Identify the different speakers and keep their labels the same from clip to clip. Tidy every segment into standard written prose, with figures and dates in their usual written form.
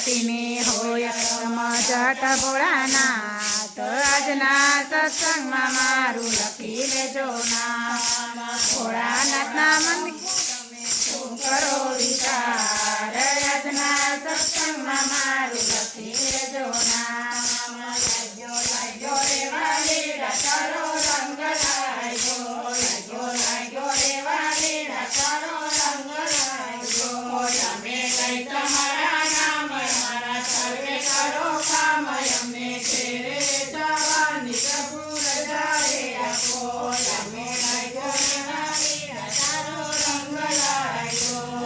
Speaker 1: ભક્તિની હોય સમજટ ભોળાનાથ આજના સત્સંગમાં મારું લખી લેજો નામ ભોળાનાથના મંદિર કરો વિચાર આજના સત્સંગમાં મારું લખી લેજો નામ લાગ્યો રે વાલીડા તારો રંગ લાગ્યો રે વાલીડા તારો રંગ લાગ્યો અમે કઈ તમારા નામ મારા સર્વે કરો કામ અમને ઘેરે જવાની પ્રભુ રજાએ આપો અમે લાગ્યો રે વાલીડા તારો રંગ લાગ્યો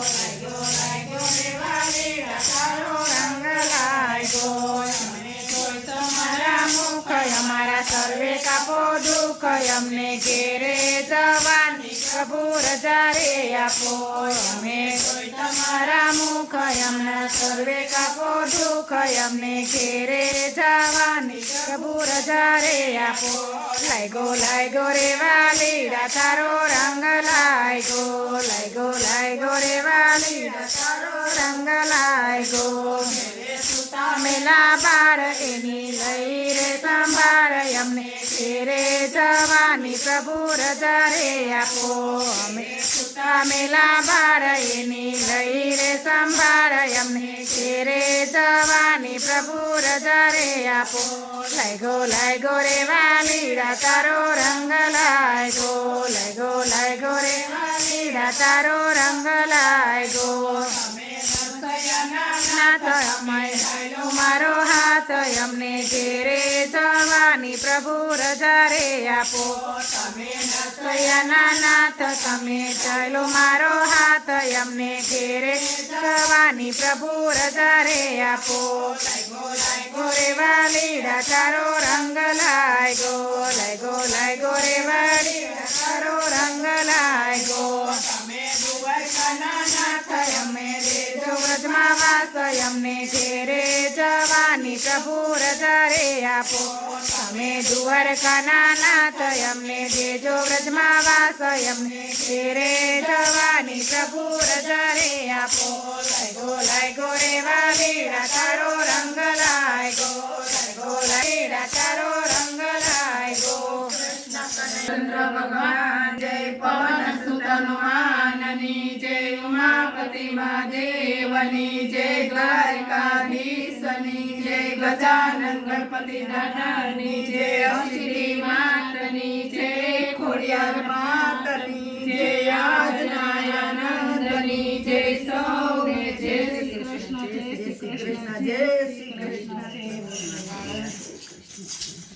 Speaker 1: રે વાલીડા તારો રંગ લાગ્યો અમે કોઈ તમારા મુખ અમારા સર્વે કાપો દુઃખ અમને ઘેરે જવાની પ્રભુ રજા રે આપો અમે કોઈ તમારા મુખ અમના સર્વે કાપો દુઃખ અમને ઘેરે જવાની પ્રભુ રજા રે આપો લાગ્યો રે વાલીડા તારો રંગ લાગ્યો રે વાલીડા તારો રંગ લાગ્યો મેલા બાર એની લઈ રે સંભાળ અમને ઘેરે જવાની પ્રભુ રજા રે આપો અમે મેલા બાર એની લઈ રે સંભાળ અમને ઘેરે જવાની પ્રભુ રજા રે આપો લાગ્યો રે વાલીડા તારો રંગ લાગ્યો રે વાલીડા તારો રંગ લાગ્યો મારો હાથ અમને ઘેરે જવાની પ્રભુ રજા રે આપો તમે નાથ તમે ચાલો મારો હાથ અમને ઘેરે જવાની પ્રભુ રજા રે આપો લાગ્યો રે વાલીડા તારો રંગ લાગ્યો રે વાલીડા તારો રંગ લાગ્યો તમે નાથ અમે દેજો વ્રજમાં વાસ અમને ઘેરે જવાની પ્રભુ રજા રે આપો તમે દ્વારકાના નાથ અમને દેજો વ્રજમાં વાસ અમને ઘેરે જવાની પ્રભુ રજા રે આપો લાગ્યો રે વાલીડા તારો રંગ લાગ્યો તારો રંગ લાગ્યો ચંદ્ર ભગવાન જય પવન સુત હનુમાનની જય ઉમાપતિ મહાદેવની જય દ્વારકાધીશની જય ગજાનન ગણપતિ દાદાની જય અષ્ટી માતની જય ખોડિયાર માતની જય આજનાયાનંદની જય સૌને જય શ્રી કૃષ્ણ જય શ્રી કૃષ્ણ જય શ્રી કૃષ્ણ